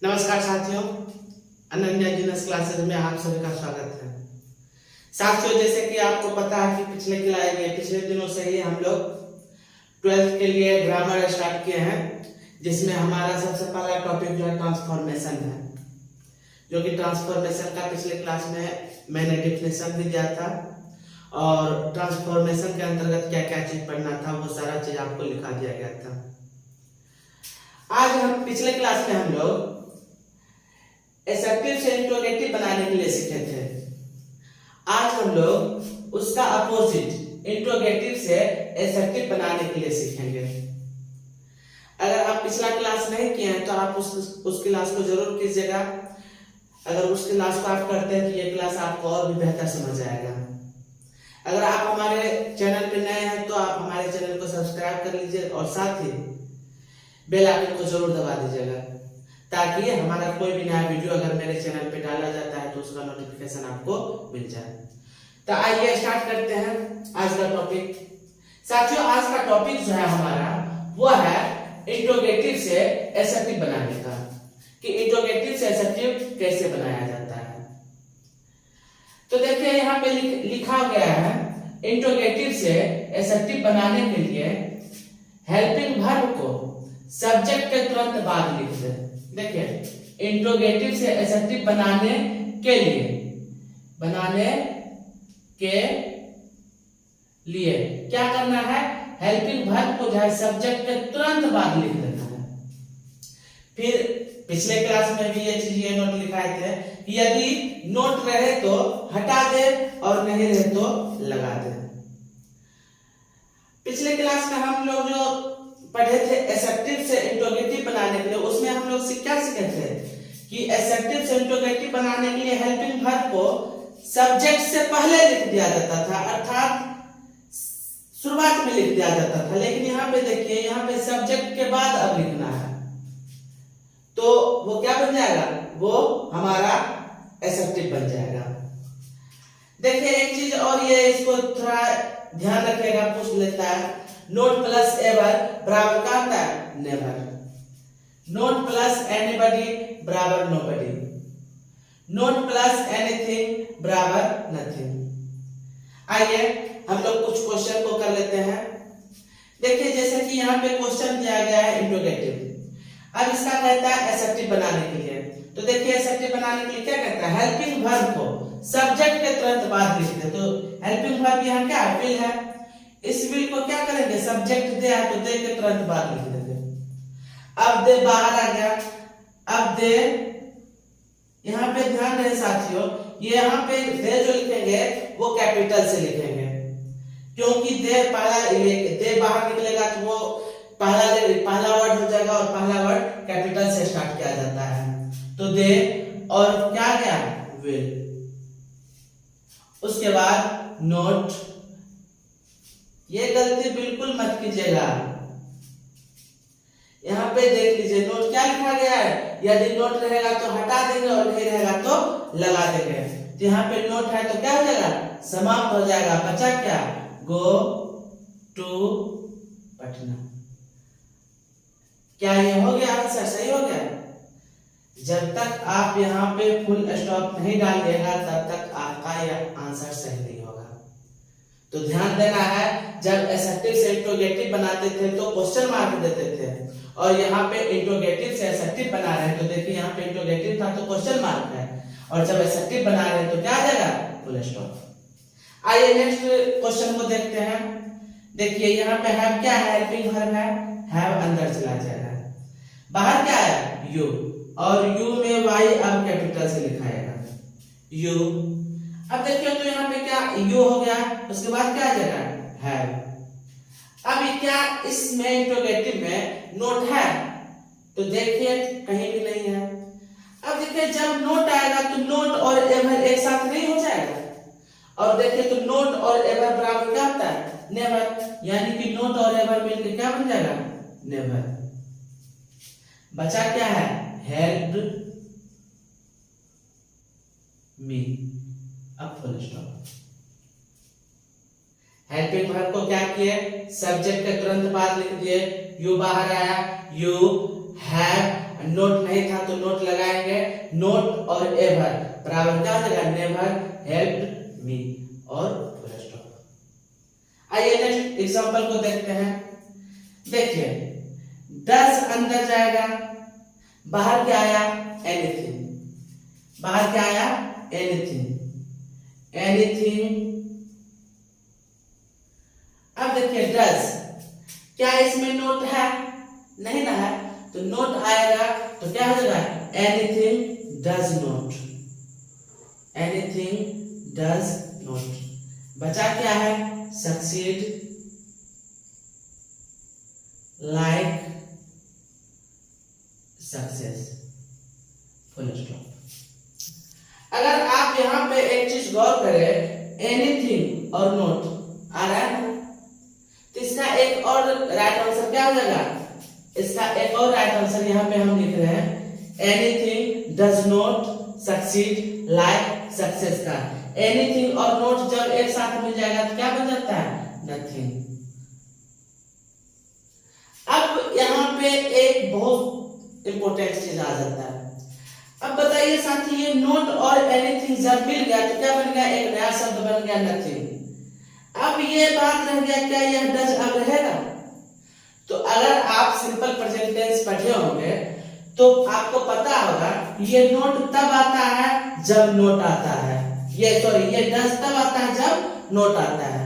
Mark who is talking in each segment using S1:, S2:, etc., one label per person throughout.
S1: नमस्कार साथियों, Ananya genus classes में आप सभी का स्वागत है। साथियों, जैसे कि आपको पता है कि पिछले दिनों से ही हम लोग 12th के लिए ग्रामर स्टार्ट किए हैं, जिसमें हमारा सबसे पहला टॉपिक जो है ट्रांसफॉर्मेशन है, जो कि ट्रांसफॉर्मेशन का पिछले क्लास में मैंने डेफिनेशन भी दिया था और ट्रांसफॉर्मेशन के अंतर्गत क्या क्या चीज पढ़ना था वो सारा चीज आपको लिखा दिया गया था। आज हम पिछले क्लास में हम लोग एसर्टिव से इंट्रोगेटिव बनाने के लिए सीखे थे। आज हम लोग उसका अपोजिट इंट्रोगेटिव से एसर्टिव बनाने के लिए सीखेंगे। अगर आप पिछला क्लास नहीं किए हैं तो आप उस क्लास को जरूर कीजिएगा। अगर उस क्लास को आप करते हैं तो ये क्लास आपको और भी बेहतर समझ आएगा। अगर आप हमारे चैनल पे नए हैं तो आप हमारे चैनल को सब्सक्राइब कर लीजिए और साथ ही बेल आइकन को जरूर दबा दीजिएगा, ताकि हमारा कोई भी नया वीडियो अगर मेरे चैनल पे डाला जाता है तो उसका नोटिफिकेशन आपको मिल जाए। तो आइए स्टार्ट करते हैं आज का टॉपिक। साथियों, आज का टॉपिक जो है हमारा वो है इंट्रोगेटिव से एसर्टिव बनाने का, कि इंट्रोगेटिव से एसर्टिव कैसे बनाया जाता है। तो देखिए यहाँ पे लिखा गया है, इंट्रोगेटिव से एसर्टिव बनाने के लिए हेल्पिंग वर्ब को सब्जेक्ट के तुरंत बाद लिख दें। देखिए, इंट्रोगेटिव से एसर्टिव बनाने के लिए क्या करना है, हेल्पिंग वर्ब को जो है सब्जेक्ट के तुरंत बाद लिख देना है। फिर पिछले क्लास में भी ये चीज ये नोट लिखाए थे कि यदि नोट रहे तो हटा दे और नहीं रहे तो लगा दे। पिछले क्लास में हम लोग जो पढ़े थे एसर्टिव से इंट्रोगेटिव बनाने के लिए, उसमें हम लोग क्या सीखे थे कि एसर्टिव से इंट्रोगेटिव बनाने के लिए हेल्पिंग वर्ब को सब्जेक्ट से पहले लिख दिया जाता था, अर्थात शुरुआत में लिख दिया जाता था। लेकिन यहाँ पे देखिए, यहाँ पे सब्जेक्ट के बाद अब लिखना है, तो वो क्या बन जाएगा, वो हमारा एसर्टिव बन जाएगा। देखिए एक चीज और, ये इसको थोड़ा ध्यान रखिएगा, पूछ लेता है, नोट प्लस एवर बराबर क्या होता है, नेवर। नोट प्लस एनीबॉडी बराबर नोबडी। नोट प्लस एनीथिंग बराबर नथिंग। आइए हम लोग कुछ क्वेश्चन को कर लेते हैं। देखिए जैसे कि यहाँ पे क्वेश्चन दिया गया है इंट्रोगेटिव, अब इसका कहता है एसर्टिव बनाने के लिए। तो देखिए एसर्टिव बनाने के लिए क्या कहता है, हेल्पिंग वर्ब को सब्जेक्ट के तुरंत बाद लिख दे। तो हेल्पिंग वर्ब यहाँ क्या है, विल है। इस विल को क्या करेंगे, सब्जेक्ट दे है तो दे के तुरंत बाद लिख देंगे। अब दे बाहर आ गया, अब दे, यहाँ पे ध्यान रहे साथियों, ये यहाँ पे दे जो लिखेंगे वो कैपिटल से लिखेंगे, क्योंकि दे बाहर निकलेगा तो वो पहला वर्ड हो जाएगा और पहला वर्ड कैपिटल से स्टार्ट किया जाता है। तो दे और क्या गया, विल। उसके बाद नोट, ये गलती बिल्कुल मत कीजिएगा। यहाँ पे देख लीजिए नोट क्या लिखा गया है, यदि नोट रहेगा तो हटा देंगे और नहीं रहेगा तो लगा देंगे। तो यहाँ पे नोट है तो क्या हो जाएगा, समाप्त हो जाएगा। बचा क्या, गो टू पटना। क्या ये हो गया, आंसर सही हो गया। जब तक आप यहाँ पे फुल स्टॉप नहीं डालिएगा तब तक आपका यह आंसर सही नहीं होगा। तो ध्यान देना है, जब एसर्टिव से इंट्रोगेटिव बनाते थे तो क्वेश्चन मार्क देते थे, और यहाँ पे इंट्रोगेटिव से एसर्टिव बना रहे हैं तो देखिए यहाँ पे इंट्रोगेटिव था तो क्वेश्चन मार्क है, और जब एसर्टिव बना रहे हैं तो क्या आ जाएगा, फुल स्टॉप। आइए नेक्स्ट क्वेश्चन को देखते हैं। देखिए यहाँ पे हैव क्या है, हेल्पिंग वर्ब है, हैव अंदर चला जाएगा, बाहर क्या है, यू, और यू में वाई अब कैपिटल से लिखाएगा, यू। अब देखिए तो यहाँ पे क्या यू हो गया, उसके बाद क्या आ जाएगा, हैव। अब क्या इसमें इंट्रोगेटिव में नोट है, तो देखिए कहीं भी नहीं है। अब देखिए जब नोट आएगा तो नोट और एवर एक साथ नहीं हो जाएगा, और देखिए तो नोट और एवर बराबर क्या होता है, नेवर, यानी कि नोट और एवर मिलकर क्या बन जाएगा, नेवर। बचा क्या है, हेल्प्ड मी। अब फुल स्टॉप। हेल्पिंग वर्ब को क्या किए, सब्जेक्ट के तुरंत बाद लिख दिए, यू बाहर आया, यू हैव नोट नहीं था तो नोट लगाएंगे, नोट और एवर बराबर क्या हो जाएगा, नेवर हेल्प्ड मी और फुल स्टॉप। आइए नेक्स्ट एग्जांपल को देखते हैं। देखिए डज अंदर जाएगा, बाहर क्या आया, एनीथिंग, बाहर क्या आया, एनीथिंग, एनीथिंग। अब देखिए डज, क्या इसमें नोट है, नहीं ना है, तो नोट आएगा तो क्या हो जाएगा, anything does not, anything does not. बचा क्या है, succeed like success, full stop. अगर आप यहाँ पे एक चीज गौर करें, एनीथिंग और नोट आ रहा है, तो इसका एक और राइट आंसर क्या हो जाएगा, इसका एक और राइट आंसर यहाँ पे हम लिख रहे हैं, anything does not succeed like success का। एनीथिंग और नोट जब एक साथ मिल जाएगा तो क्या बन जाता है, नथिंग। अब यहाँ पे एक बहुत इंपॉर्टेंट चीज आ जाता है। अब बताइए साथी, ये नोट और एनीथिंग जब मिल गया तो क्या बन गया, एक नया शब्द बन गया, नथिंग। अब ये बात रह गया, क्या यह डज अब रहेगा? तो अगर आप सिंपल प्रेजेंट टेंस पढ़े होंगे तो आपको पता होगा ये नोट तब आता है जब नोट आता है, ये सॉरी ये डज तब आता है जब नोट आता है।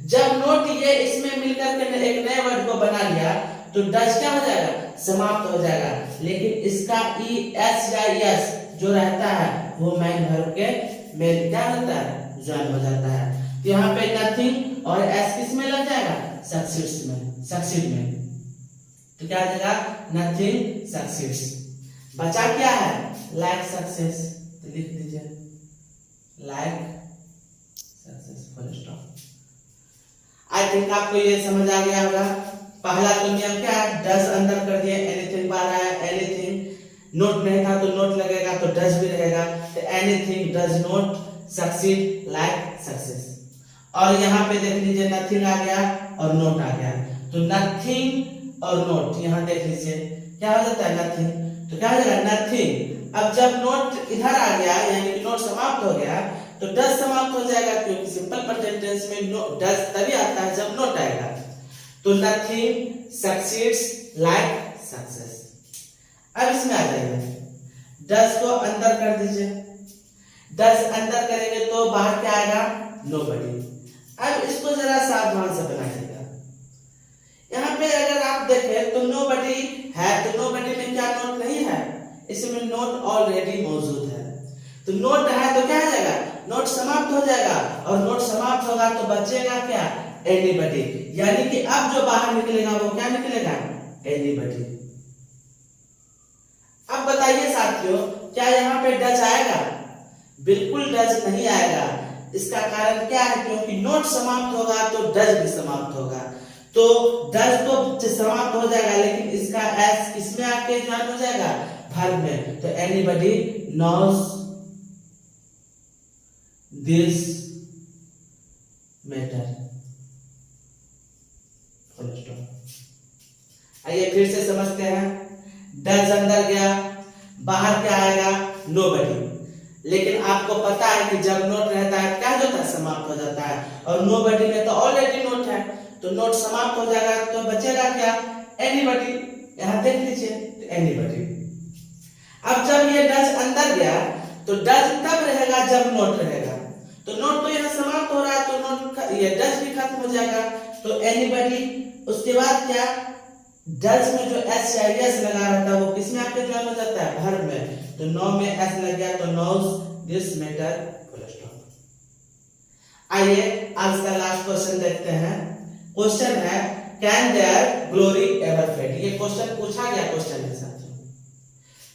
S1: जब नोट ये इसमें मिलकर के एक नए वर्ड को बना लिया तो डज क्या हो जाएगा, समाप्त हो जाएगा। लेकिन इसका ई एस या यस जो रहता है वो मेन वर्ब के में क्या होता है, ज्वाइन हो जाता है। तो यहाँ पे नथिंग और एस किस में लग जाएगा, सक्सीड्स में, सक्सीड में। तो क्या आ जाएगा, नथिंग सक्सीड्स। बचा क्या है, लाइक सक्सेस, तो लिख दीजिए like success, full stop. I think आपको ये समझ आ गया होगा। पहला तो नियम क्या है, डज अंदर कर दिए, एनीथिंग बाहर आया, एनीथिंग नोट नहीं था तो नोट लगेगा तो डज भी रहेगा, तो anything does not succeed like success. और यहाँ पे देख लीजिए नथिंग आ गया और नोट आ गया, तो नथिंग और नोट यहाँ देख लीजिए क्या हो जाता है, नथिंग। तो क्या हो जाएगा, नथिंग। अब जब नोट इधर आ गया यानी कि नोट समाप्त हो गया तो डज समाप्त हो जाएगा, क्योंकि सिंपल प्रेजेंट टेंस में डज तभी आता है जब नोट आएगा। तो नथिंग सक्सीड्स लाइक सक्सेस। अब इसमें आ जाइए, डज को अंदर कर दीजिए, डज अंदर करेंगे तो बाहर क्या आएगा, नोबडी। अब इसको जरा सावधान से बनाइएगा। यहाँ पे अगर आप देखें तो नोबडी है, तो नोबडी में क्या नोट नहीं है, इसमें नोट ऑलरेडी मौजूद है। तो नोट है तो क्या हो जाएगा, नोट समाप्त हो जाएगा, और नोट समाप्त होगा तो बचेगा क्या, एनीबडी। यानी कि अब जो बाहर निकलेगा वो क्या निकलेगा, एनीबडी। अब बताइए साथियों, क्या यहाँ पे डज आएगा? बिल्कुल डज नहीं आएगा। इसका कारण क्या है, क्योंकि नोट समाप्त होगा तो डज भी समाप्त होगा। तो डज तो समाप्त हो जाएगा, लेकिन इसका एस किसमें आके ज्वाइन हो जाएगा, वर्ब में। तो anybody knows this matter, full stop. आइए फिर से समझते हैं। डज अंदर गया, बाहर क्या आएगा, नोबडी। लेकिन आपको पता है कि जब नोट रहता है क्या होता है, समाप्त हो जाता है, और नोबडी में तो ऑलरेडी नोट है तो नोट समाप्त हो जाएगा तो बचेगा क्या, एनीबडी। यहां देख लीजिए, एनीबडी। अब जब ये डज अंदर गया तो डज तब रहेगा जब नोट रहेगा, तो नोट तो यहाँ समाप्त हो रहा है तो नोट ये डज भी खत्म हो जाएगा, तो एनीबडी। उसके बाद क्या, डज में जो एस या एस लगा रहता है वो किसमें आके ज्वाइन हो जाता है, वर्ब में। तो नो में एस लग गया तो knows this matter, full stop. आइए आज का लास्ट क्वेश्चन देखते हैं। क्वेश्चन है, can there glory ever fade. ये क्वेश्चन पूछा गया क्वेश्चन है साथियों,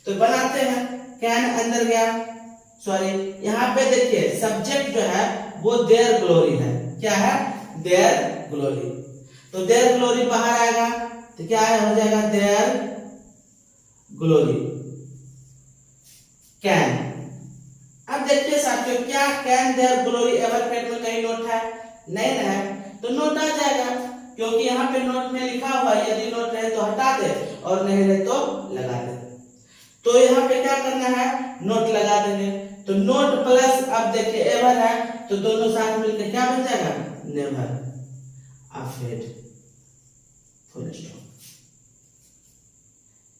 S1: तो बनाते हैं। कैन अंदर गया, सॉरी यहाँ पे देखिए सब्जेक्ट जो है वो देयर ग्लोरी है, क्या है, देयर ग्लोरी। तो देयर ग्लोरी बाहर आएगा तो क्या है, हो जाएगा देयर ग्लोरी कैन। अब देखिए साथियों, क्या can there glory ever fade में कहीं नोट है, नहीं है, तो नोट आ जाएगा, क्योंकि यहाँ पे नोट में लिखा हुआ है, यदि नोट रहे तो हटा दे और नहीं रहे तो लगा दे। तो यहाँ पे क्या करना है, नोट लगा देंगे। तो नोट प्लस अब देखिए एवर है तो दोनों साथ मिलकर क्या बन जाएगा, never afraid, full stop.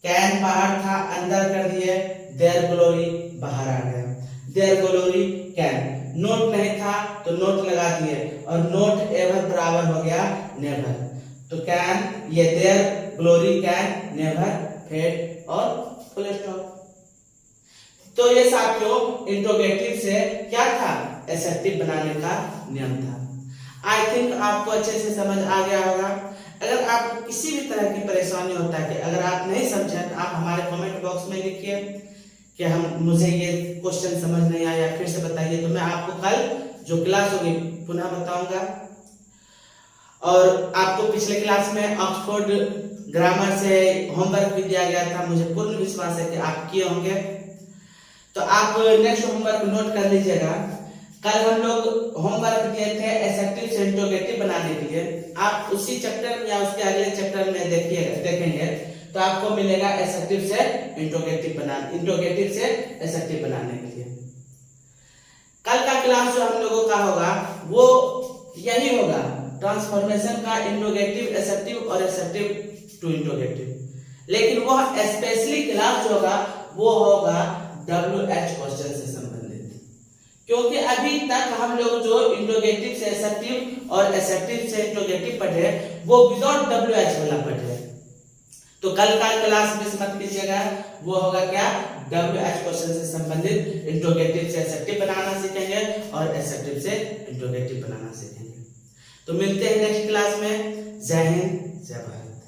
S1: Can बाहर था, अंदर कर दिए, देयर ग्लोरी बाहर आ गया, देयर ग्लोरी कैन। नोट नहीं था तो नोट लगा दिए और नोट एवर बराबर हो गया नेवर। तो कैन ये there glory can never fade और फुल स्टॉप। तो ये साथियों इंट्रोगेटिव से क्या था, एसेप्टिव बनाने का नियम था। आई थिंक आपको अच्छे से समझ आ गया होगा। अगर आपको किसी भी तरह की परेशानी होता है कि अगर आप नहीं समझे तो आप हमारे कमेंट बॉक्स में लिखिए कि मुझे ये क्वेश्चन समझ नहीं आया, फिर से बताइए, तो मैं आपको कल जो क्लास होगी पुनः बताऊंगा। और आपको पिछले क्लास में ऑक्सफोर्ड ग्रामर से होमवर्क भी दिया गया था, मुझे पूर्ण विश्वास है कि आप किए होंगे। तो आप नेक्स्ट होमवर्क नोट कर लीजिएगा। कल हम लोग होमवर्क दिए थे एसेप्टिव से इंट्रोगेटिव बनाने के लिए। आप उसी चैप्टर या उसके अगले चैप्टर में देखेंगे तो आपको मिलेगा एसेप्टिव से इंट्रोगेटिव बनाने, इंट्रोगेटिव से एसेप्टिव बनाने के लिए। कल का क्लास जो हम लोगों का होगा वो यही होगा, ट्रांसफॉर्मेशन का इंट्रोगेटिव, एसेप्टिव और एसेप्टिव टू इंट्रोगेटिव। लेकिन वह स्पेशली क्लास जो होगा वो होगा WH क्वेश्चन से संबंधित, क्योंकि अभी तक हम लोग जो इंट्रोगेटिव से एसेप्टिव और एसेप्टिव से इंट्रोगेटिव पढ़े वो विदाउट WH वाला पढ़े। तो कल का क्लास मिस मत कीजिएगा, वो होगा क्या, WH क्वेश्चन से संबंधित इंट्रोगेटिव से एसेप्टिव बनाना सीखेंगे और एसेप्टिव से इंट्रोगेटिव बनाना सीखेंगे। तो मिलते हैं नेक्स्ट क्लास में। जय हिंद, जय भारत।